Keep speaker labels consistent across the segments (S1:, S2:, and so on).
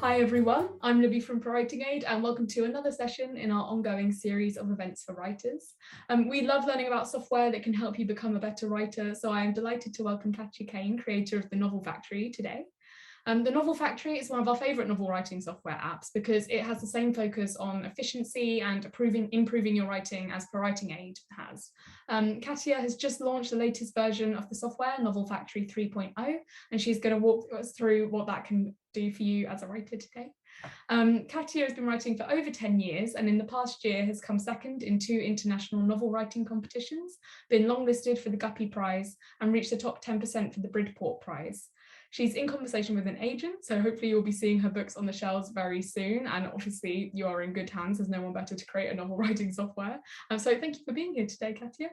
S1: Hi everyone, I'm Libby from ProWritingAid and welcome to another session in our ongoing series of events for writers. We love learning about software that can help you become a better writer, so I am delighted to welcome Katja Kaine, creator of the Novel Factory, today. The Novel Factory is one of our favourite novel writing software apps because it has the same focus on efficiency and improving your writing as ProWritingAid has. Katja has just launched the latest version of the software, Novel Factory 3.0, and she's going to walk us through what that can do for you as a writer today. Katja has been writing for over 10 years and in the past year has come second in 2 international novel writing competitions, been longlisted for the Guppy Prize and reached the top 10% for the Bridport Prize. She's in conversation with an agent, so hopefully you'll be seeing her books on the shelves very soon. And obviously you are in good hands. There's no one better to create a novel writing software. So thank you for being here today, Katja.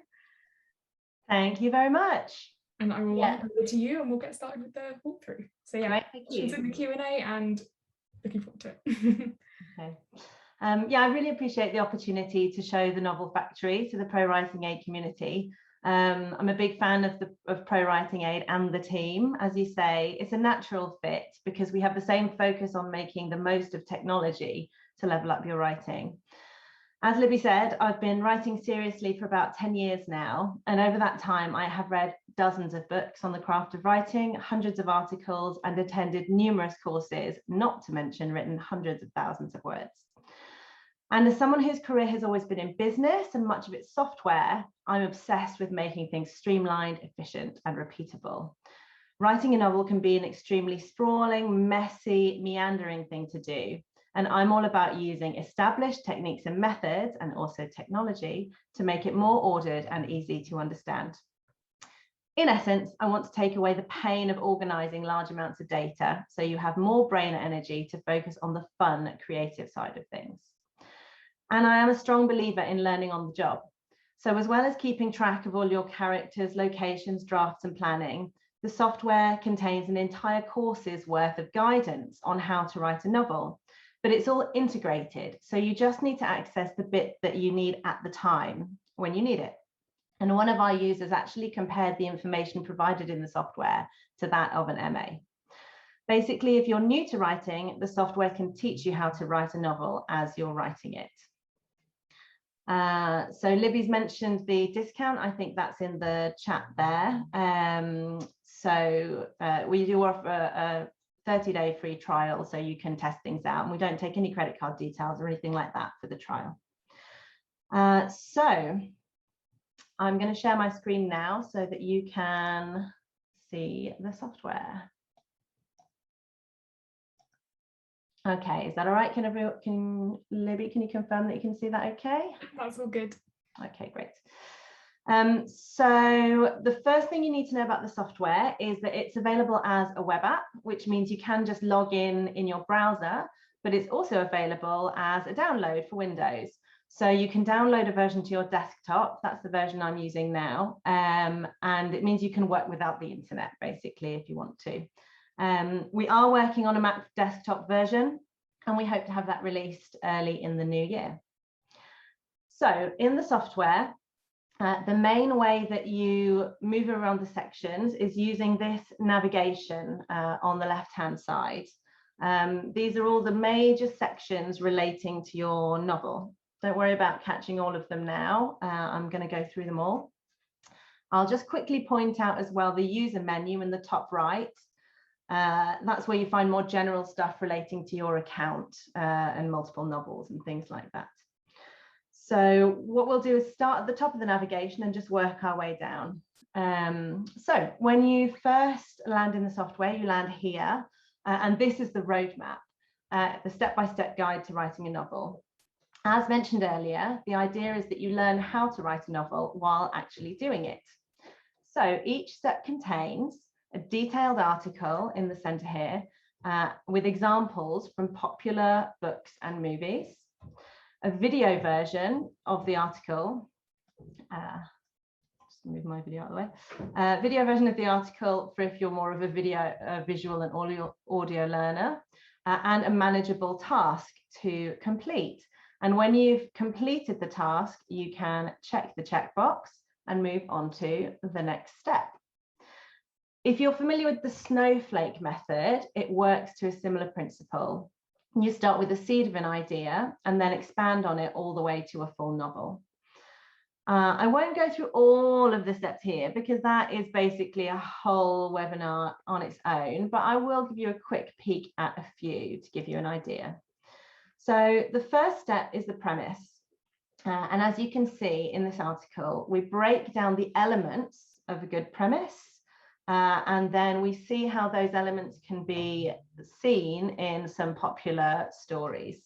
S2: Thank you very much.
S1: And I will hand over to you and we'll get started with the walkthrough. So yeah, questions in the Q&A and looking forward to it.
S2: Okay. Yeah, I really appreciate the opportunity to show the Novel Factory to the ProWritingAid community. I'm a big fan of ProWritingAid and the team. As you say, it's a natural fit because we have the same focus on making the most of technology to level up your writing. As Libby said, I've been writing seriously for about 10 years now, and over that time I have read dozens of books on the craft of writing, hundreds of articles, and attended numerous courses, not to mention written hundreds of thousands of words. And as someone whose career has always been in business and much of it's software, I'm obsessed with making things streamlined, efficient, and repeatable. Writing a novel can be an extremely sprawling, messy, meandering thing to do. And I'm all about using established techniques and methods, and also technology, to make it more ordered and easy to understand. In essence, I want to take away the pain of organizing large amounts of data, so you have more brain energy to focus on the fun, creative side of things. And I am a strong believer in learning on the job. So as well as keeping track of all your characters, locations, drafts, and planning, the software contains an entire course's worth of guidance on how to write a novel. But it's all integrated, so you just need to access the bit that you need at the time when you need it. And one of our users actually compared the information provided in the software to that of an MA. Basically, if you're new to writing, the software can teach you how to write a novel as you're writing it. So Libby's mentioned the discount. I think that's in the chat there. We do offer a 30-day free trial, so you can test things out, and we don't take any credit card details or anything like that for the trial. So I'm going to share my screen now so that you can see the software. Okay, is that all right? Libby, can you confirm that you can see that okay?
S1: That's all good.
S2: Okay, great. So the first thing you need to know about the software is that it's available as a web app, which means you can just log in your browser, but it's also available as a download for Windows. So you can download a version to your desktop. That's the version I'm using now. And it means you can work without the internet, basically, if you want to. We are working on a Mac desktop version, and we hope to have that released early in the new year. So in the software, the main way that you move around the sections is using this navigation on the left-hand side. These are all the major sections relating to your novel. Don't worry about catching all of them now. I'm going to go through them all. I'll just quickly point out as well the user menu in the top right. That's where you find more general stuff relating to your account and multiple novels and things like that. So what we'll do is start at the top of the navigation and just work our way down. So when you first land in the software, you land here, and this is the roadmap, the step-by-step guide to writing a novel. As mentioned earlier, the idea is that you learn how to write a novel while actually doing it. So each step contains a detailed article in the center here with examples from popular books and movies, a video version of the article, just move my video out of the way, video version of the article for if you're more of a visual and audio learner, and a manageable task to complete. And when you've completed the task, you can check the checkbox and move on to the next step. If you're familiar with the Snowflake method, it works to a similar principle. You start with the seed of an idea and then expand on it all the way to a full novel. I won't go through all of the steps here because that is basically a whole webinar on its own, but I will give you a quick peek at a few to give you an idea. So the first step is the premise. And as you can see in this article, we break down the elements of a good premise, and then we see how those elements can be seen in some popular stories.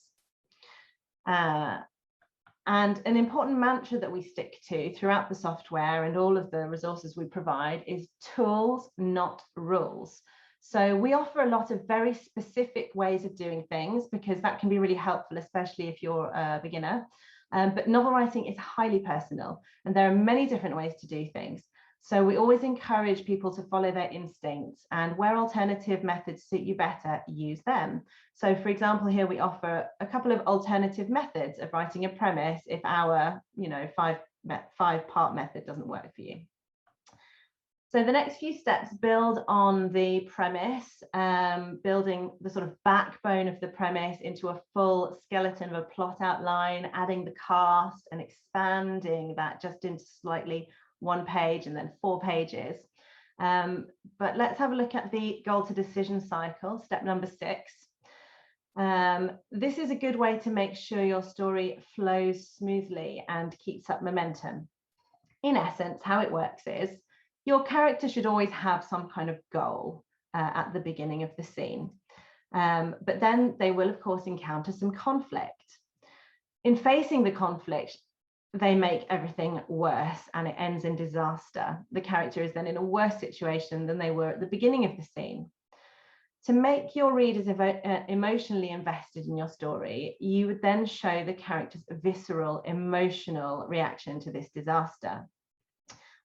S2: And an important mantra that we stick to throughout the software and all of the resources we provide is tools, not rules. So we offer a lot of very specific ways of doing things because that can be really helpful, especially if you're a beginner. But novel writing is highly personal and there are many different ways to do things. So we always encourage people to follow their instincts, and where alternative methods suit you better, use them. So for example, here we offer a couple of alternative methods of writing a premise if our, five-part method doesn't work for you. So the next few steps build on the premise, building the sort of backbone of the premise into a full skeleton of a plot outline, adding the cast and expanding that just into slightly 1 page and then 4 pages. But let's have a look at the goal to decision cycle, step number 6. This is a good way to make sure your story flows smoothly and keeps up momentum. In essence, how it works is your character should always have some kind of goal at the beginning of the scene. But then they will, of course, encounter some conflict. In facing the conflict, they make everything worse and it ends in disaster. The character is then in a worse situation than they were at the beginning of the scene. To make your readers emotionally invested in your story, you would then show the character's visceral, emotional reaction to this disaster.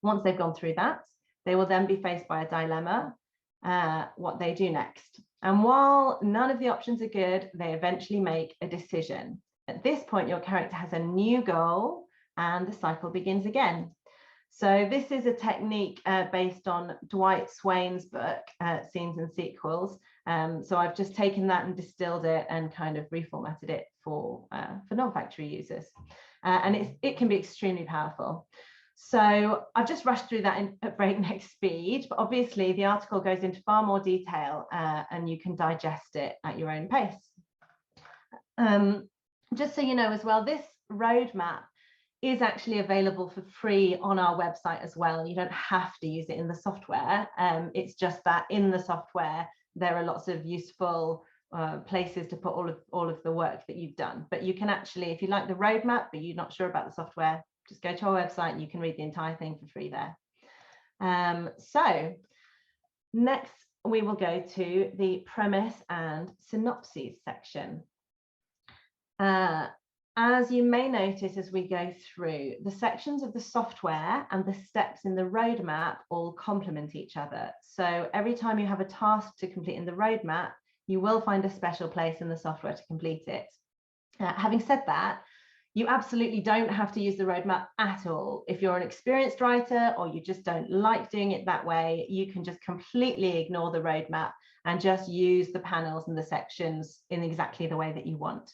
S2: Once they've gone through that, they will then be faced by a dilemma, what they do next. And while none of the options are good, they eventually make a decision. At this point, your character has a new goal and the cycle begins again. So this is a technique based on Dwight Swain's book, Scenes and Sequels. So I've just taken that and distilled it and kind of reformatted it for non-factory users. And it can be extremely powerful. So I've just rushed through that at breakneck speed, but obviously the article goes into far more detail and you can digest it at your own pace. Just so you know as well, this roadmap is actually available for free on our website as well. You don't have to use it in the software. It's just that in the software, there are lots of useful places to put all of the work that you've done. But you can actually, if you like the roadmap, but you're not sure about the software, just go to our website and you can read the entire thing for free there. So next we will go to the premise and synopses section. As you may notice as we go through, the sections of the software and the steps in the roadmap all complement each other. So every time you have a task to complete in the roadmap, you will find a special place in the software to complete it. Having said that, you absolutely don't have to use the roadmap at all. If you're an experienced writer or you just don't like doing it that way, you can just completely ignore the roadmap and just use the panels and the sections in exactly the way that you want.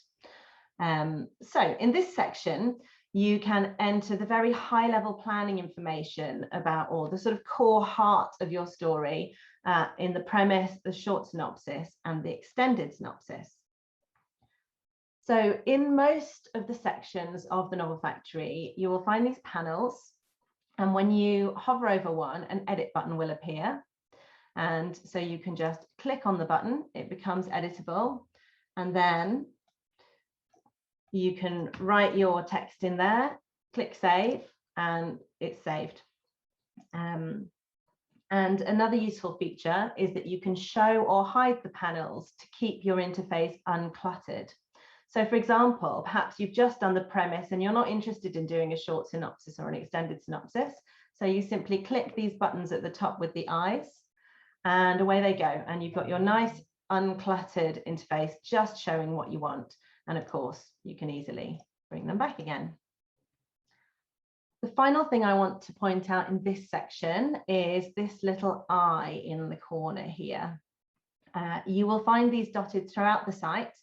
S2: So in this section, you can enter the very high level planning information about all the sort of core heart of your story in the premise, the short synopsis and the extended synopsis. So in most of the sections of the Novel Factory, you will find these panels. And when you hover over one, an edit button will appear. And so you can just click on the button, it becomes editable. And then you can write your text in there, click save, and it's saved. And another useful feature is that you can show or hide the panels to keep your interface uncluttered. So for example, perhaps you've just done the premise and you're not interested in doing a short synopsis or an extended synopsis. So you simply click these buttons at the top with the eyes and away they go. And you've got your nice uncluttered interface just showing what you want. And of course, you can easily bring them back again. The final thing I want to point out in this section is this little eye in the corner here. You will find these dotted throughout the site.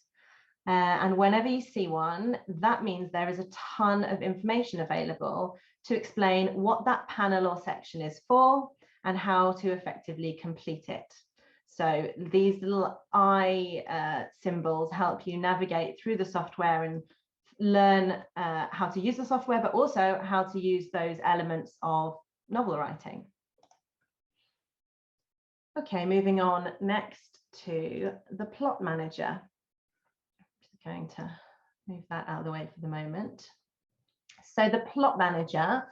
S2: And whenever you see one, that means there is a ton of information available to explain what that panel or section is for and how to effectively complete it. So these little eye symbols help you navigate through the software and learn how to use the software, but also how to use those elements of novel writing. Okay, moving on next to the plot manager. Just going to move that out of the way for the moment. So the plot manager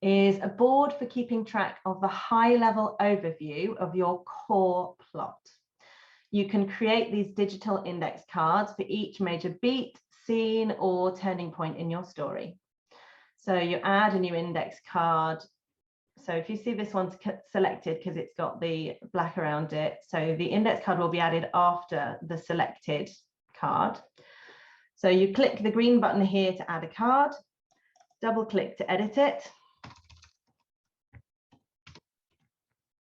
S2: is a board for keeping track of the high-level overview of your core plot. You can create these digital index cards for each major beat, scene, or turning point in your story. So you add a new index card. So if you see this one's selected because it's got the black around it, so the index card will be added after the selected card. So you click the green button here to add a card, double click to edit it,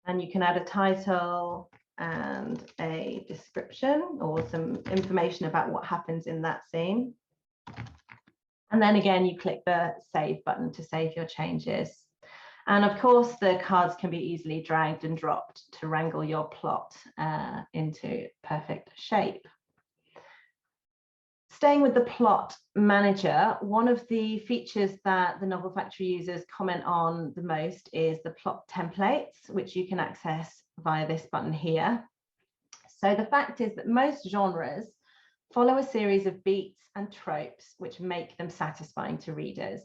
S2: and you can add a title and a description or some information about what happens in that scene. And then again, you click the save button to save your changes. And of course, the cards can be easily dragged and dropped to wrangle your plot into perfect shape. Staying with the plot manager, one of the features that the Novel Factory users comment on the most is the plot templates, which you can access via this button here. So the fact is that most genres follow a series of beats and tropes which make them satisfying to readers.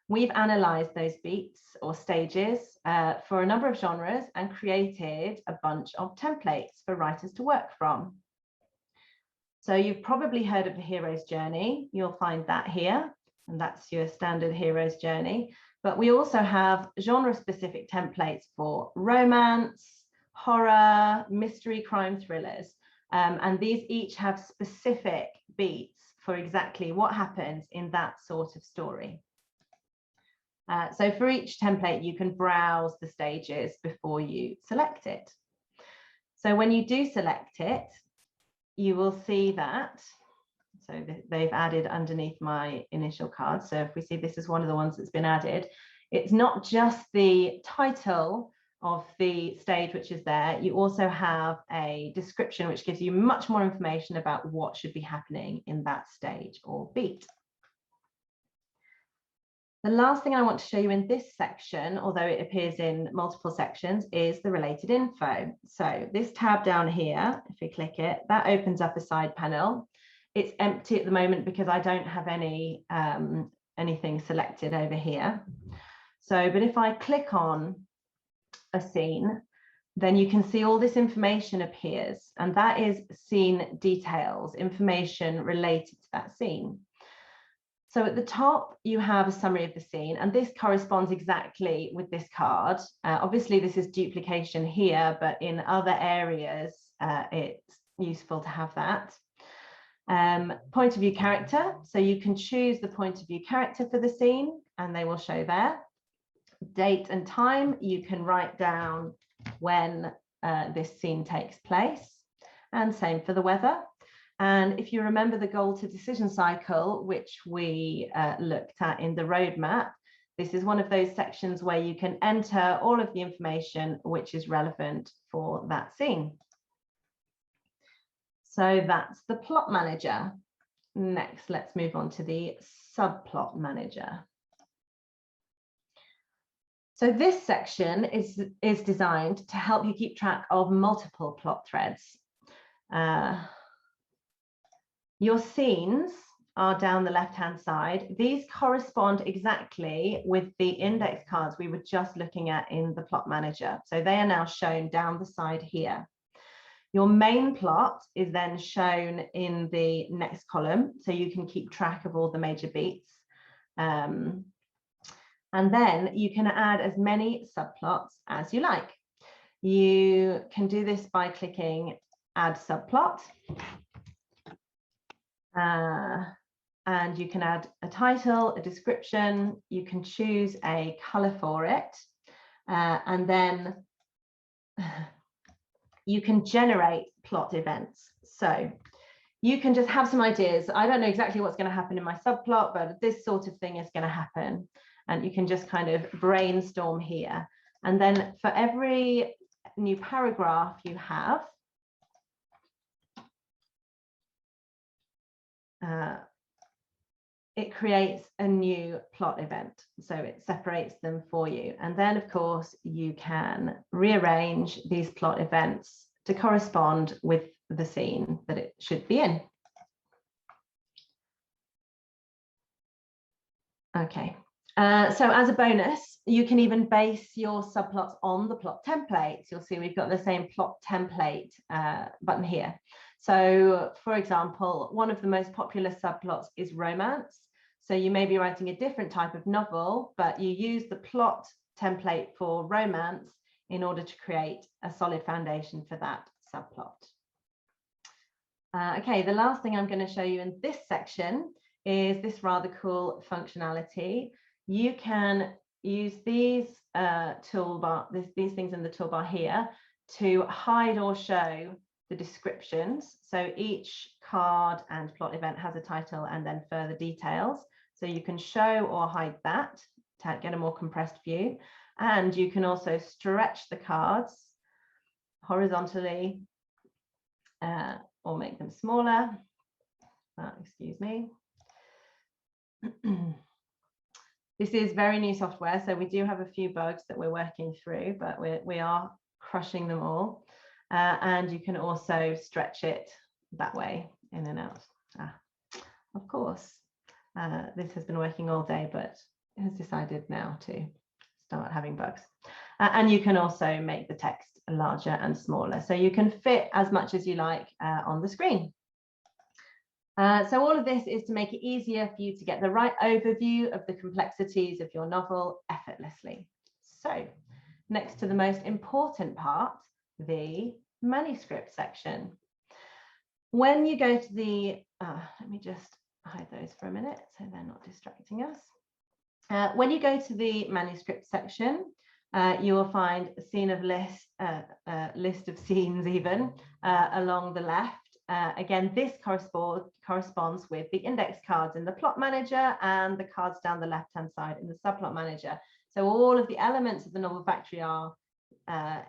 S2: We've analysed those beats or stages for a number of genres and created a bunch of templates for writers to work from. So you've probably heard of the hero's journey. You'll find that here, and that's your standard hero's journey. But we also have genre-specific templates for romance, horror, mystery, crime, thrillers. And these each have specific beats for exactly what happens in that sort of story. So for each template, you can browse the stages before you select it. So when you do select it, you will see that, so they've added underneath my initial card. So if we see this is one of the ones that's been added, it's not just the title of the stage which is there, you also have a description which gives you much more information about what should be happening in that stage or beat. The last thing I want to show you in this section, although it appears in multiple sections, is the related info. So this tab down here, if we click it, that opens up a side panel. It's empty at the moment because I don't have any anything selected over here. So, but if I click on a scene, then you can see all this information appears, and that is scene details, information related to that scene. So at the top, you have a summary of the scene, and this corresponds exactly with this card. Obviously, this is duplication here, but in other areas, it's useful to have that. Point of view character. So you can choose the point of view character for the scene, and they will show there. Date and time. You can write down when this scene takes place, and same for the weather. And if you remember the goal to decision cycle, which we looked at in the roadmap, this is one of those sections where you can enter all of the information which is relevant for that scene. So that's the plot manager. Next, let's move on to the subplot manager. So this section is designed to help you keep track of multiple plot threads. Your scenes are down the left-hand side. These correspond exactly with the index cards we were just looking at in the plot manager. So they are now shown down the side here. Your main plot is then shown in the next column, so you can keep track of all the major beats. And then you can add as many subplots as you like. You can do this by clicking Add Subplot. And you can add a title, a description, you can choose a color for it, and then you can generate plot events. So you can just have some ideas. I don't know exactly what's going to happen in my subplot, but this sort of thing is going to happen. And you can just kind of brainstorm here. And then for every new paragraph you have, it creates a new plot event. So it separates them for you. And then, of course, you can rearrange these plot events to correspond with the scene that it should be in. Okay. So as a bonus, you can even base your subplots on the plot templates. You'll see we've got the same plot template button here. So, for example, one of the most popular subplots is romance. So you may be writing a different type of novel, but you use the plot template for romance in order to create a solid foundation for that subplot. Okay, the last thing I'm going to show you in this section is this rather cool functionality. You can use these these things in the toolbar here to hide or show the descriptions. So each card and plot event has a title and then further details. So you can show or hide that to get a more compressed view. And you can also stretch the cards horizontally or make them smaller. Excuse me. This is very new software, so we do have a few bugs that we're working through, but we are crushing them all. And you can also stretch it that way, in and out. Of course, this has been working all day, but it has decided now to start having bugs. And you can also make the text larger and smaller, so you can fit as much as you like on the screen. So all of this is to make it easier for you to get the right overview of the complexities of your novel effortlessly. So next to the most important part, the manuscript section. When you go to the, let me just hide those for a minute so they're not distracting us. When you go to the manuscript section, you will find a scene of list of scenes even along the left. Again, this corresponds with the index cards in the plot manager and the cards down the left-hand side in the subplot manager. So all of the elements of the novel factory are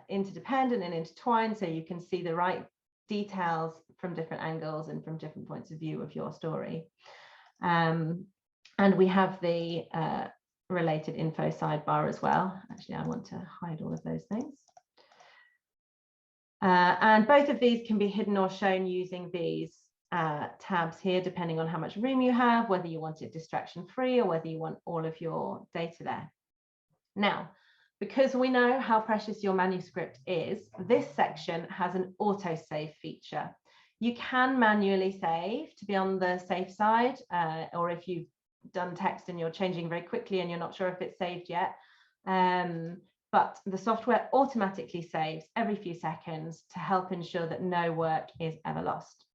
S2: interdependent and intertwined, so you can see the right details from different angles and from different points of view of your story. And we have the related info sidebar as well. Actually, I want to hide all of those things. And both of these can be hidden or shown using these tabs here, depending on how much room you have, whether you want it distraction free or whether you want all of your data there. Now, because we know how precious your manuscript is, this section has an autosave feature. You can manually save to be on the safe side, or if you've done text and you're changing very quickly and you're not sure if it's saved yet. But the software automatically saves every few seconds to help ensure that no work is ever lost.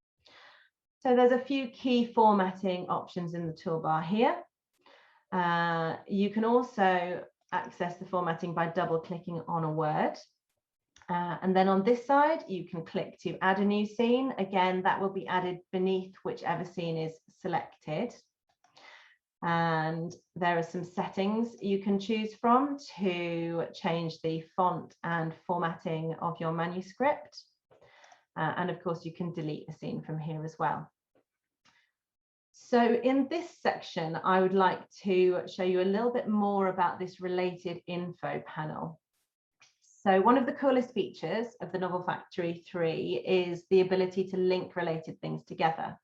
S2: So there's a few key formatting options in the toolbar here. You can also access the formatting by double-clicking on a word. And then on this side, you can click to add a new scene. Again, that will be added beneath whichever scene is selected. And there are some settings you can choose from to change the font and formatting of your manuscript. And of course, you can delete a scene from here as well. So in this section, I would like to show you a little bit more about this related info panel. So one of the coolest features of the Novel Factory 3 is the ability to link related things together.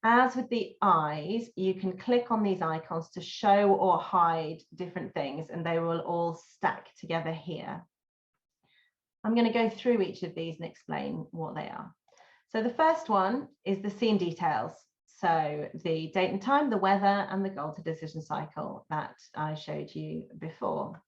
S2: As with the eyes, you can click on these icons to show or hide different things, and they will all stack together here. I'm going to go through each of these and explain what they are. So the first one is the scene details. So the date and time, the weather, and the goal to decision cycle that I showed you before.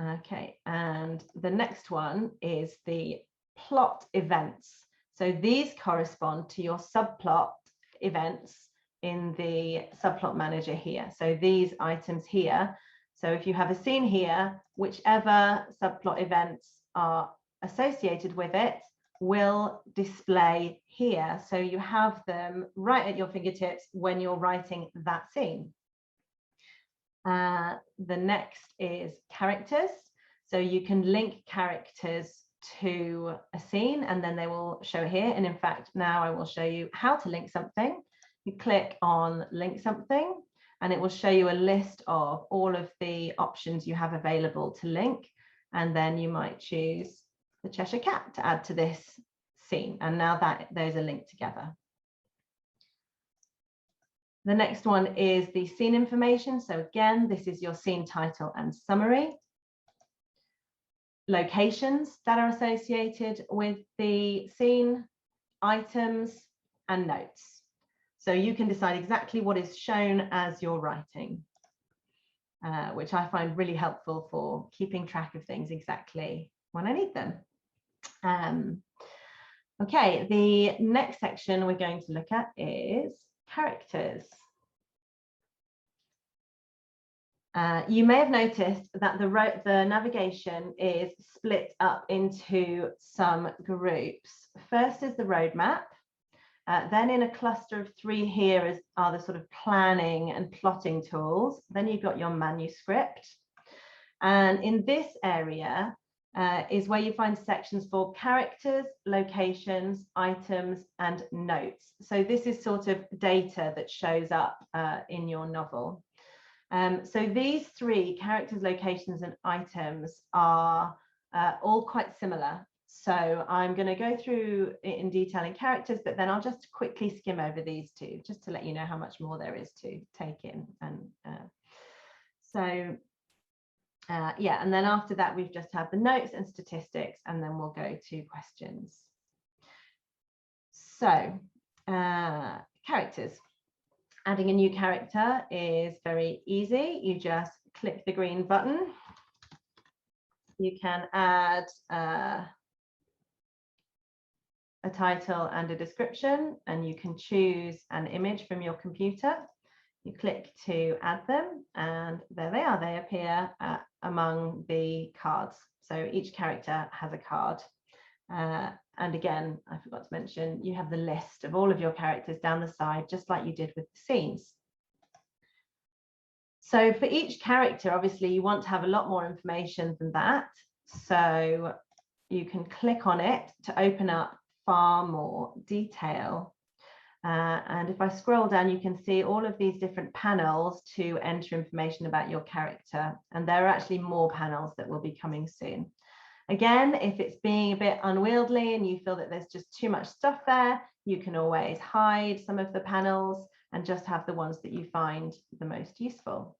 S2: Okay, and the next one is the plot events. So these correspond to your subplot events in the subplot manager here. So these items here. So if you have a scene here, whichever subplot events are associated with it will display here. So you have them right at your fingertips when you're writing that scene. The next is characters. So you can link characters to a scene and then they will show here. And in fact, now I will show you how to link something. You click on link something and it will show you a list of all of the options you have available to link. And then you might choose the Cheshire Cat to add to this scene. And now that those are linked together. The next one is the scene information. So again, this is your scene title and summary. Locations that are associated with the scene, items, and notes. So you can decide exactly what is shown as you're writing, which I find really helpful for keeping track of things exactly when I need them. Okay, the next section we're going to look at is characters. You may have noticed that the navigation is split up into some groups. First is the roadmap. Then in a cluster of 3 here are the sort of planning and plotting tools. Then you've got your manuscript. And in this area is where you find sections for characters, locations, items, and notes. So this is sort of data that shows up in your novel. So these 3, characters, locations, and items, are all quite similar. So I'm going to go through it in detail in characters, but then I'll just quickly skim over these 2, just to let you know how much more there is to take in. And yeah, and then after that, we've just had the notes and statistics, and then we'll go to questions. So characters. Adding a new character is very easy. You just click the green button. You can add a title and a description, and you can choose an image from your computer. You click to add them, and there they are. They appear among the cards. So each character has a card. And again, I forgot to mention, you have the list of all of your characters down the side, just like you did with the scenes. So for each character, obviously, you want to have a lot more information than that. So you can click on it to open up far more detail. And if I scroll down, you can see all of these different panels to enter information about your character. And there are actually more panels that will be coming soon. Again, if it's being a bit unwieldy and you feel that there's just too much stuff there, you can always hide some of the panels and just have the ones that you find the most useful.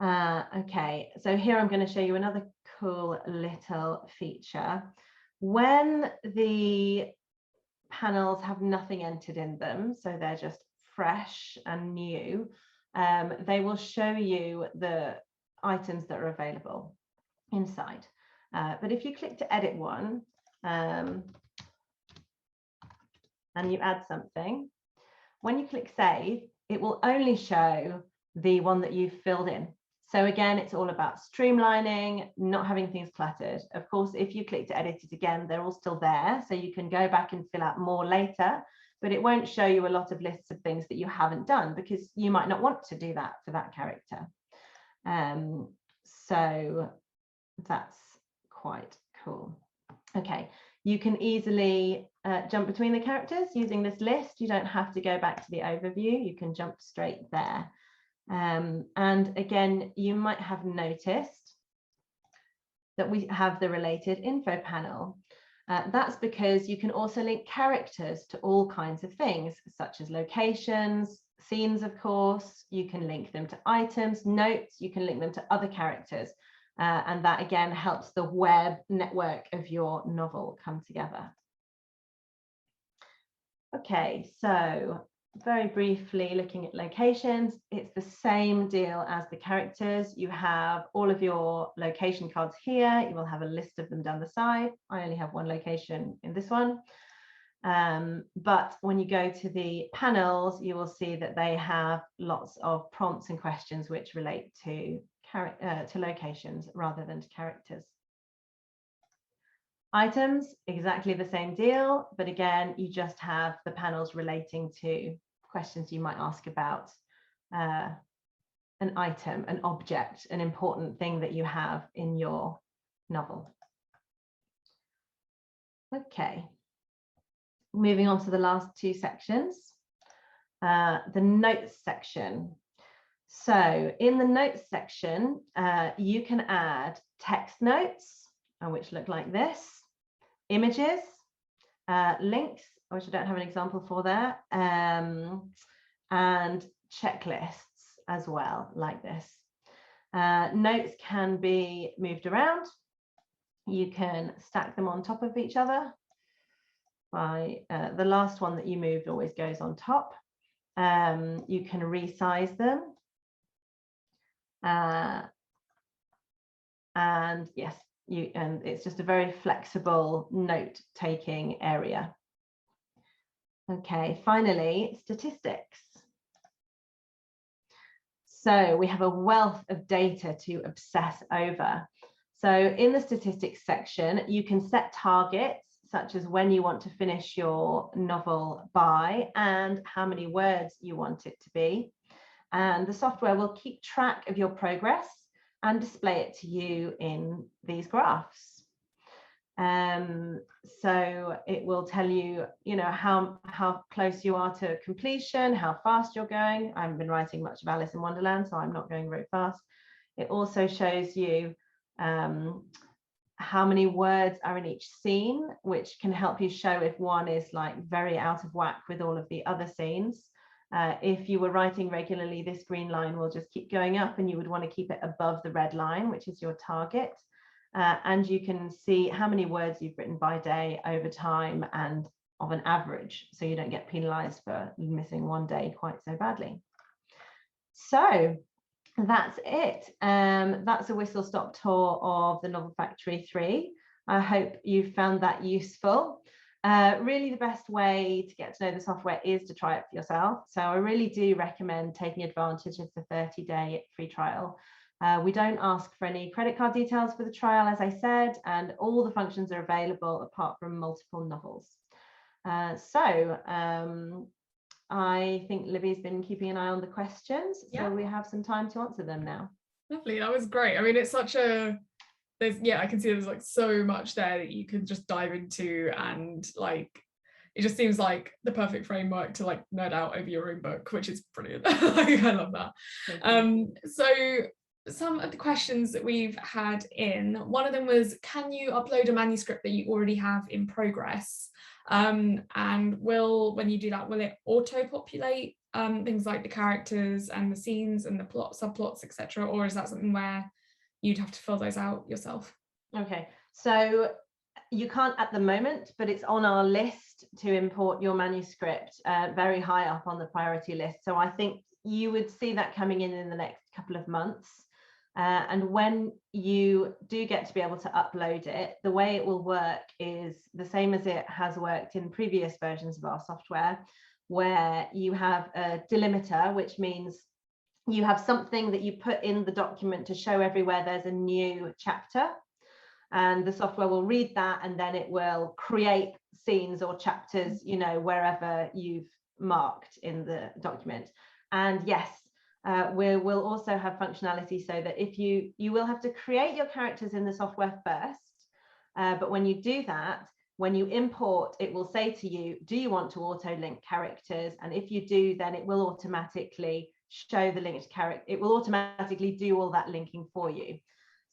S2: Okay, so here I'm going to show you another cool little feature. When the panels have nothing entered in them, so they're just fresh and new, they will show you the items that are available inside. But if you click to edit one and you add something, when you click save, it will only show the one that you've filled in. So again, it's all about streamlining, not having things cluttered. Of course, if you click to edit it again, they're all still there, so you can go back and fill out more later, but it won't show you a lot of lists of things that you haven't done because you might not want to do that for that character. So that's quite cool. Okay, you can easily jump between the characters using this list. You don't have to go back to the overview. You can jump straight there. And again, you might have noticed that we have the related info panel. That's because you can also link characters to all kinds of things, such as locations, scenes, of course. You can link them to items, notes, you can link them to other characters. And that again helps the web network of your novel come together. Okay, so very briefly looking at locations, it's the same deal as the characters. You have all of your location cards here. You will have a list of them down the side. I only have one location in this one. But when you go to the panels, you will see that they have lots of prompts and questions which relate to locations rather than to characters. Items, exactly the same deal, but again, you just have the panels relating to questions you might ask about an item, an object, an important thing that you have in your novel. Okay, moving on to the last two sections, the notes section. So in the notes section, you can add text notes, which look like this, images, links, which I don't have an example for there, and checklists as well, like this. Notes can be moved around. You can stack them on top of each other. By the last one that you moved always goes on top. You can resize them. And yes, and it's just a very flexible note-taking area. Okay, finally, statistics. So we have a wealth of data to obsess over. So in the statistics section, you can set targets, such as when you want to finish your novel by and how many words you want it to be. And the software will keep track of your progress and display it to you in these graphs. So it will tell you, how close you are to completion, how fast you're going. I haven't been writing much of Alice in Wonderland, so I'm not going very fast. It also shows you how many words are in each scene, which can help you show if one is like very out of whack with all of the other scenes. If you were writing regularly, this green line will just keep going up, and you would want to keep it above the red line, which is your target. And you can see how many words you've written by day over time and of an average, so you don't get penalized for missing one day quite so badly. So that's it. That's a whistle-stop tour of the Novel Factory 3. I hope you found that useful. Really the best way to get to know the software is to try it for yourself. So I really do recommend taking advantage of the 30-day free trial. We don't ask for any credit card details for the trial, as I said, and all the functions are available apart from multiple novels. I think Libby's been keeping an eye on the questions, so we have some time to answer them now.
S1: Lovely, that was great. I mean, it's such a, I can see there's like so much there that you can just dive into, and like, it just seems like the perfect framework to like nerd out over your own book, which is brilliant. I love that. So some of the questions that we've had in, one of them was, can you upload a manuscript that you already have in progress? And when you do that, will it auto-populate things like the characters and the scenes and the plot, subplots, etc., or is that something where you'd have to fill those out yourself?
S2: Okay, so you can't at the moment, but it's on our list to import your manuscript very high up on the priority list. So I think you would see that coming in the next couple of months. And when you do get to be able to upload it, the way it will work is the same as it has worked in previous versions of our software, where you have a delimiter, which means you have something that you put in the document to show everywhere there's a new chapter. And the software will read that, and then it will create scenes or chapters, wherever you've marked in the document. And yes, we'll also have functionality so that if you will have to create your characters in the software first, but when you do that, when you import, it will say to you, do you want to auto-link characters? And if you do, then it will automatically show the linked character. It will automatically do all that linking for you.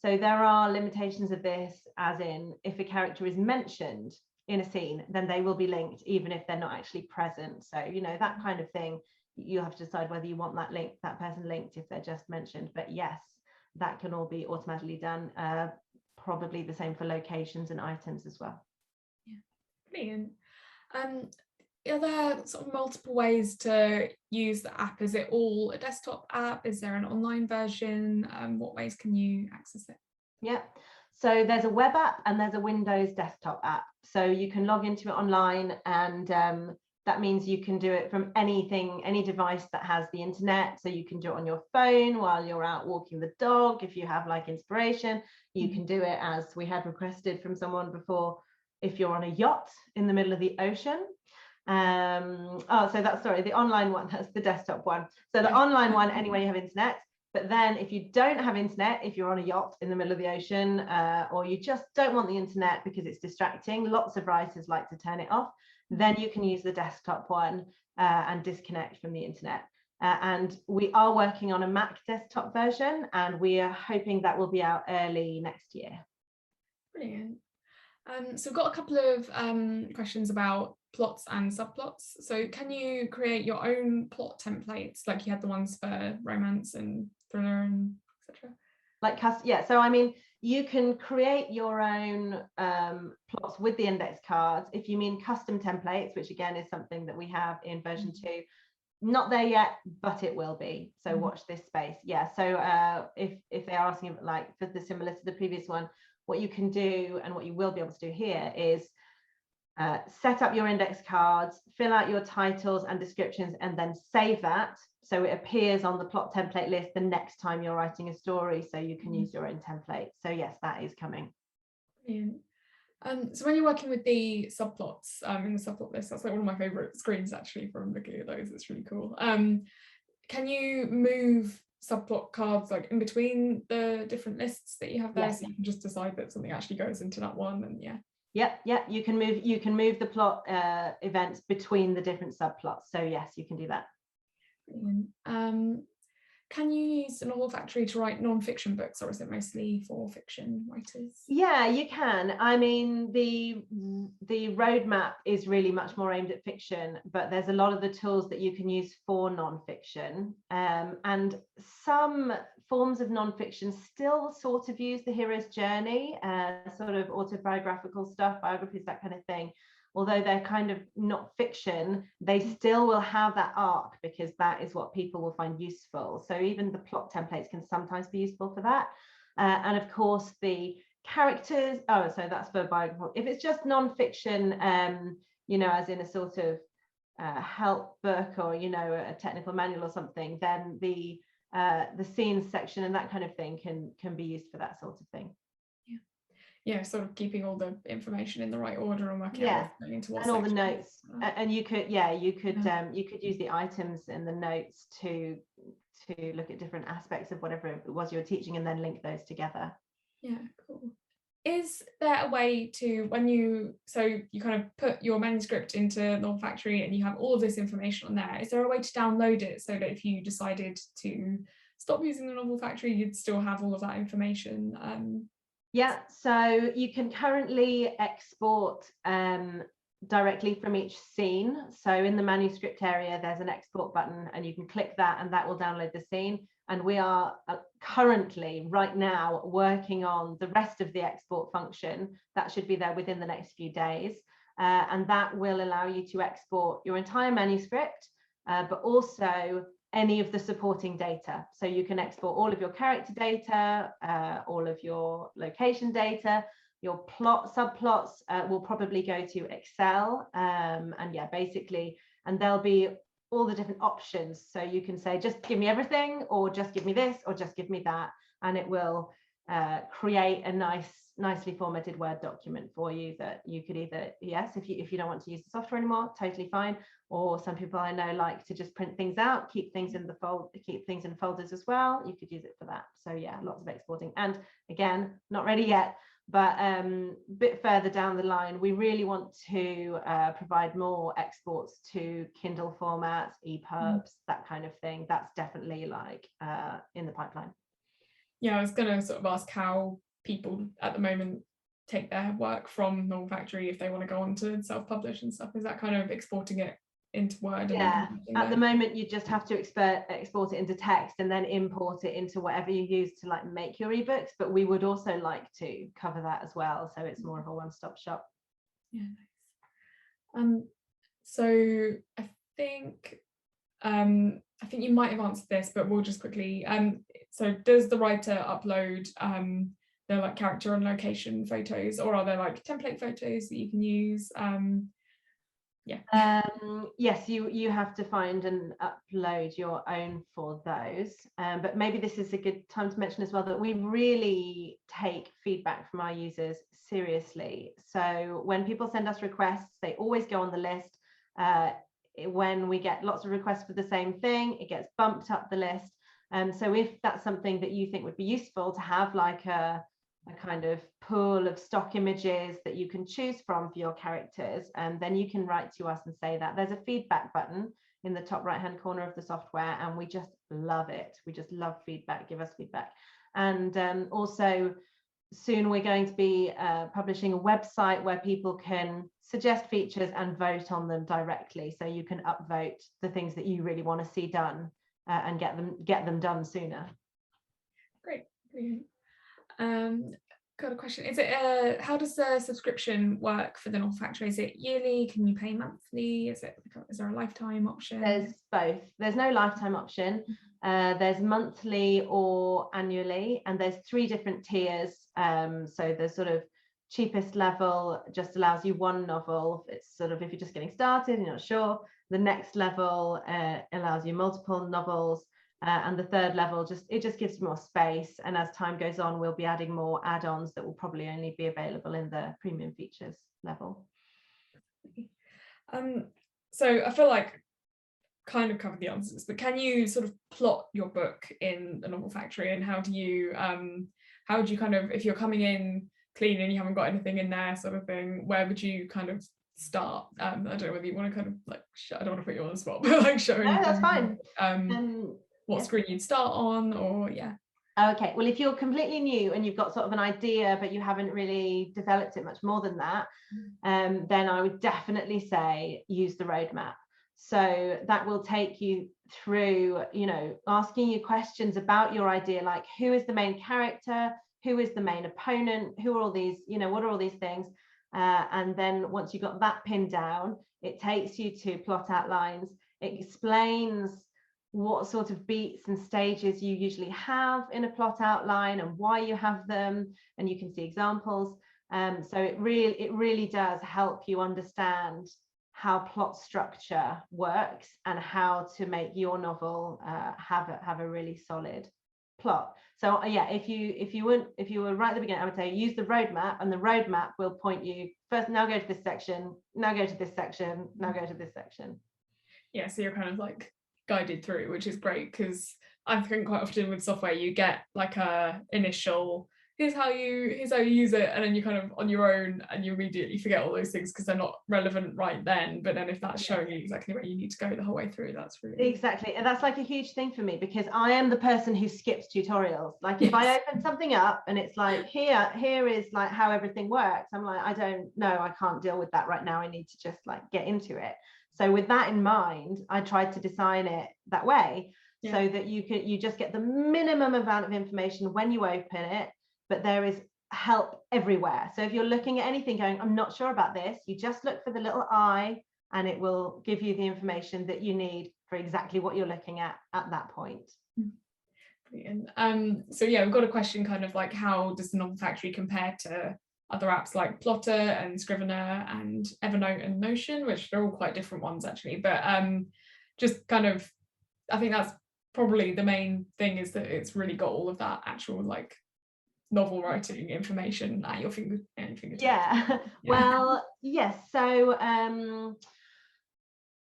S2: So there are limitations of this, as in if a character is mentioned in a scene, then they will be linked even if they're not actually present. So, that kind of thing, you have to decide whether you want that person linked if they're just mentioned. But yes, that can all be automatically done. Probably the same for locations and items as well.
S1: Yeah, brilliant. Are there sort of multiple ways to use the app? Is it all a desktop app? Is there an online version? What ways can you access it?
S2: Yeah, so there's a web app and there's a Windows desktop app. So you can log into it online, and that means you can do it from any device that has the internet. So you can do it on your phone while you're out walking the dog. If you have like inspiration, you can do it, as we had requested from someone before, if you're on a yacht in the middle of the ocean. So that's, sorry, the online one, that's the desktop one. So the online one, anyway, you have internet. But then if you don't have internet, if you're on a yacht in the middle of the ocean, or you just don't want the internet because it's distracting, lots of writers like to turn it off, then you can use the desktop one and disconnect from the internet. And we are working on a Mac desktop version, and we are hoping that will be out early next year.
S1: Brilliant. So we've got a couple of questions about plots and subplots. So can you create your own plot templates, like you had the ones for romance and thriller and etc.?
S2: Like, yeah, so I mean, you can create your own plots with the index cards. If you mean custom templates, which again is something that we have in version 2, not there yet, but it will be. So watch this space. Yeah, so if they are asking, like, for the similar to the previous one, what you can do and what you will be able to do here is set up your index cards, fill out your titles and descriptions, and then save that so it appears on the plot template list the next time you're writing a story, so you can use your own template. So yes, that is coming.
S1: Brilliant. So when you're working with the subplots in the subplot list, that's like one of my favorite screens actually from looking at those. It's really cool. Can you move subplot cards like in between the different lists that you have there? Yes. So you can just decide that something actually goes into that one, and
S2: Yep, you can move the plot events between the different subplots. So yes, you can do that.
S1: Brilliant. Can you use the Novel Factory to write non-fiction books, or is it mostly for fiction writers? Yeah,
S2: you can. I mean, the roadmap is really much more aimed at fiction, but there's a lot of the tools that you can use for non-fiction. And some forms of non-fiction still sort of use the hero's journey, sort of autobiographical stuff, biographies, that kind of thing. Although they're kind of not fiction, they still will have that arc because that is what people will find useful. So even the plot templates can sometimes be useful for that. And of course, the characters, so that's for biographical. If it's just non-fiction, as in a sort of help book or, a technical manual or something, then the scenes section and that kind of thing can be used for that sort of thing.
S1: Yeah, sort of keeping all the information in the right order and working out into what
S2: and all the notes. And you could use the items in the notes to look at different aspects of whatever it was you're teaching and then link those together.
S1: Yeah, cool. Is there a way to, when you kind of put your manuscript into Novel Factory and you have all of this information on there, is there a way to download it so that if you decided to stop using the Novel Factory, you'd still have all of that information?
S2: Yeah, so you can currently export directly from each scene. So in the manuscript area, there's an export button and you can click that and that will download the scene. And we are currently, right now, working on the rest of the export function. That should be there within the next few days. And that will allow you to export your entire manuscript, but also any of the supporting data. So you can export all of your character data, all of your location data, your plot subplots will probably go to Excel. And basically, and there'll be all the different options. So you can say, just give me everything, or just give me this, or just give me that. And it will create a nicely formatted Word document for you that you could either, if you don't want to use the software anymore, totally fine. Or some people I know like to just print things out, keep things in folders as well. You could use it for that. So yeah, lots of exporting. And again, not ready yet, but a bit further down the line, we really want to provide more exports to Kindle formats, EPUBs, that kind of thing. That's definitely like in the pipeline.
S1: Yeah, I was going to sort of ask how people at the moment take their work from Novel Factory if they want to go on to self-publish and stuff. Is that kind of exporting it into Word?
S2: Yeah, at the moment you just have to export it into text and then import it into whatever you use to like make your ebooks, but we would also like to cover that as well, so it's more of a one-stop shop.
S1: Yeah, nice. So I think you might have answered this, but we'll just quickly so does the writer upload their like character and location photos, or are there like template photos that you can use?
S2: Yes, you have to find and upload your own for those. But maybe this is a good time to mention as well that we really take feedback from our users seriously. So when people send us requests, they always go on the list. When we get lots of requests for the same thing, it gets bumped up the list. So if that's something that you think would be useful to have, like a kind of pool of stock images that you can choose from for your characters, and then you can write to us and say that. There's a feedback button in the top right hand corner of the software, and we just love it. We just love feedback. Give us feedback. And also soon we're going to be publishing a website where people can suggest features and vote on them directly, so you can upvote the things that you really want to see done and get them done sooner.
S1: Great. Got a question. Is it how does the subscription work for the Novel Factory? Is it yearly? Can you pay monthly? Is there a lifetime option?
S2: There's both. There's no lifetime option. There's monthly or annually, and there's 3 different tiers. So the sort of cheapest level just allows you 1 novel. It's sort of if you're just getting started and you're not sure. The next level allows you multiple novels. And the 3rd level just gives more space, and as time goes on we'll be adding more add-ons that will probably only be available in the premium features level.
S1: So I feel like kind of covered the answers, but can you sort of plot your book in the Novel Factory, and how do you kind of, if you're coming in clean and you haven't got anything in there sort of thing, where would you kind of start? I don't know whether you want to kind of like I don't want to put you on the spot, but like showing.
S2: No, that's fine.
S1: What screen you'd start on, or
S2: Okay, well, if you're completely new and you've got sort of an idea but you haven't really developed it much more than that, then I would definitely say use the roadmap. So that will take you through, you know, asking you questions about your idea, like who is the main character, who is the main opponent, who are all these, you know, what are all these things, and then once you've got that pinned down, it takes you to plot outlines. It explains what sort of beats and stages you usually have in a plot outline and why you have them, and you can see examples. So it really does help you understand how plot structure works and how to make your novel have a really solid plot. So yeah, if you were right at the beginning, I would say use the roadmap, and the roadmap will point you first, now go to this section, now go to this section, now go to this section.
S1: Yeah, so you're kind of like guided through, which is great, because I think quite often with software you get like a initial here's how you use it, and then you kind of on your own and you immediately forget all those things because they're not relevant right then. But then if that's showing you exactly where you need to go the whole way through, that's really
S2: exactly. And that's like a huge thing for me, because I am the person who skips tutorials. Like if I open something up and it's like here is like how everything works, I'm like, I don't know, I can't deal with that right now, I need to just like get into it. So with that in mind, I tried to design it that way, so that you just get the minimum amount of information when you open it, but there is help everywhere. So if you're looking at anything going, I'm not sure about this, you just look for the little I, and it will give you the information that you need for exactly what you're looking at that point.
S1: Brilliant. So yeah, we've got a question kind of like, how does the Novel Factory compare to other apps like Plotter and Scrivener and Evernote and Notion, which they're all quite different ones actually, but just kind of, I think that's probably the main thing, is that it's really got all of that actual like novel writing information at your fingertips.
S2: Well, yes, so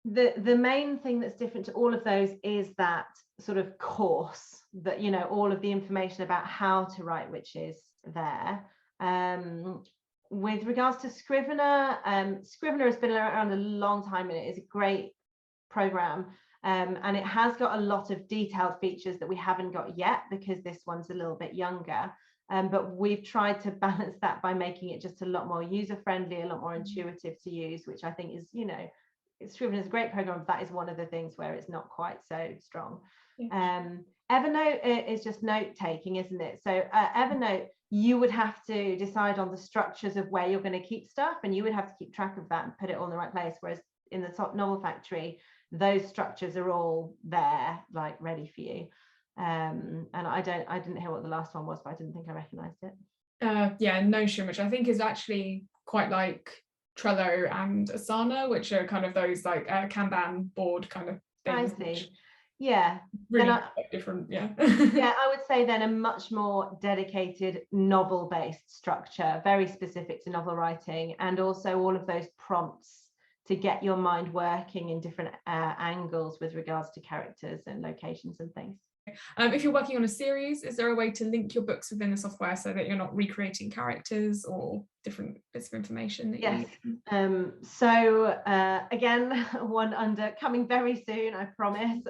S2: the main thing that's different to all of those is that sort of course, that, you know, all of the information about how to write, which is there. With regards to Scrivener, Scrivener has been around a long time, and it is a great program, and it has got a lot of detailed features that we haven't got yet because this one's a little bit younger, but we've tried to balance that by making it just a lot more user-friendly, a lot more intuitive to use, which I think is, you know, Scrivener is a great program, but that is one of the things where it's not quite so strong. Evernote is just note-taking, isn't it? So Evernote, you would have to decide on the structures of where you're going to keep stuff, and you would have to keep track of that and put it all in the right place, whereas in the top Novel Factory, those structures are all there, like ready for you. And I didn't hear what the last one was, but I didn't think I recognized it.
S1: Yeah, Notion, which I think is actually quite like Trello and Asana, which are kind of those like Kanban board kind of things.
S2: I see. Yeah.
S1: Really different. Yeah.
S2: Yeah, I would say then a much more dedicated novel-based structure, very specific to novel writing, and also all of those prompts to get your mind working in different angles with regards to characters and locations and things.
S1: If you're working on a series, is there a way to link your books within the software so that you're not recreating characters or different bits of information that
S2: yes. So again, one under coming very soon, I promise.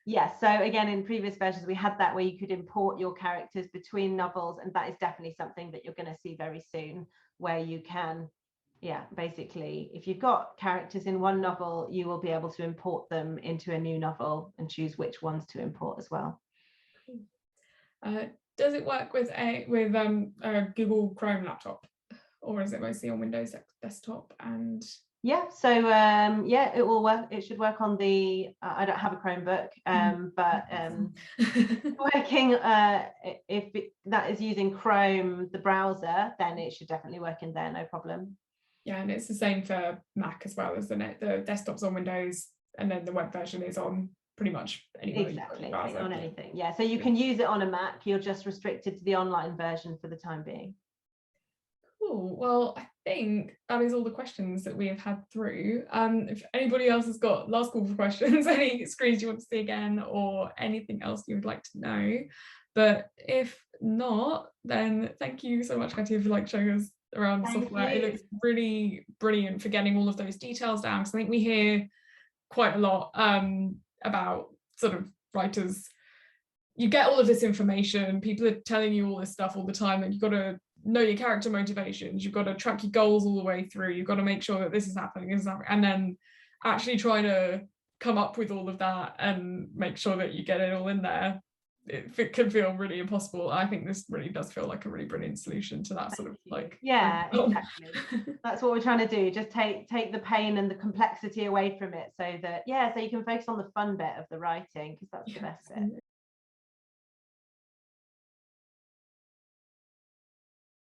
S2: Yes, so again, in previous versions, we had that where you could import your characters between novels, and that is definitely something that you're going to see very soon, where you can, basically, if you've got characters in one novel, you will be able to import them into a new novel and choose which ones to import as well.
S1: Does it work with a Google Chrome laptop, or is it mostly on Windows desktop? And
S2: yeah, so it will work. It should work on the I don't have a Chromebook, but working if that is using Chrome, the browser, then it should definitely work in there, no problem.
S1: Yeah, and it's the same for Mac as well, isn't it? The desktop's on Windows, and then the web version is on pretty much anywhere.
S2: Exactly, on anything. Yeah, so you can use it on a Mac. You're just restricted to the online version for the time being.
S1: Cool. Well, I think that is all the questions that we have had through. If anybody else has got last call for questions, any screens you want to see again, or anything else you would like to know, but if not, then thank you so much, Katja, for showing us around the software. It looks really brilliant for getting all of those details down, because I think we hear quite a lot about sort of writers. You get all of this information, people are telling you all this stuff all the time, and you've got to know your character motivations, you've got to track your goals all the way through, you've got to make sure that this is happening, and then actually trying to come up with all of that and make sure that you get it all in there. It can feel really impossible. I think this really does feel like a really brilliant solution to that sort of
S2: exactly. That's what we're trying to do, just take the pain and the complexity away from it, so that so you can focus on the fun bit of the writing, because that's the best bit.